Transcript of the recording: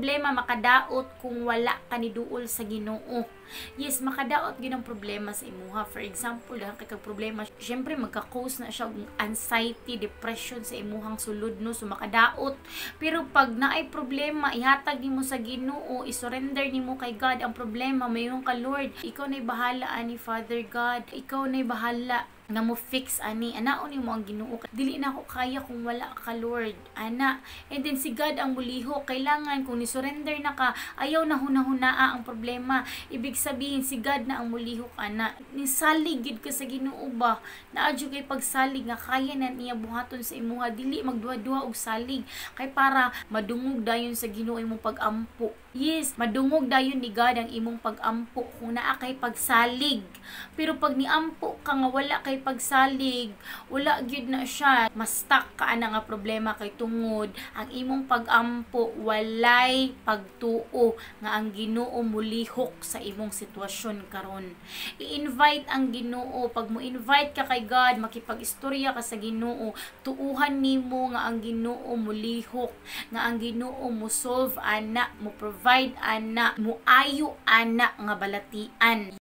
problema makadaot kung wala ka ni duol sa Ginoo. Yes, makadaot gyud ang problema sa imuha. For example, dahil kay problema, syempre magka-cause na siya og anxiety, depression sa imuhang sulod, no? So makadaot. Pero pag naay problema, ihatag nimo sa Ginoo, isurrender nimo kay God ang problema, mayon ka Lord. Ikaw na'y bahala ani Father God. Ikaw na'y bahala na mo fix ani, anaon nimo ang Ginoo, dili na ako kaya kung wala ka Lord, ana. And then si God ang muliho. Kailangan kung ni surrender na ka, ayaw na hunahunaa ang problema, ibig sabihin si God na ang muliho ka na. Nisalig gid ka sa Ginoo ba, naadyo kay pagsalig nga kaya na niya buhaton sa imuha, dili magduha-duha og salig kay para madungog dayon sa Ginoo imong pag-ampo. Yes, madungog dayon ni God ang imong pag-ampo kung naa kay pagsalig. Pero pag niampo ka nga wala kay pagsalig, wala gyud na siya, mas-stuck ka ana nga problema kay tungod ang imong pag-ampo walay pagtuo nga ang Ginoo mulihok sa imong sitwasyon karon. I-invite ang Ginoo. Pag mo invite ka kay God, makipag-istorya ka sa Ginoo, tuuhan nimo nga ang Ginoo mulihok, nga ang Ginoo mo solve ana, mo provide ana, mo ayo ana nga balatian.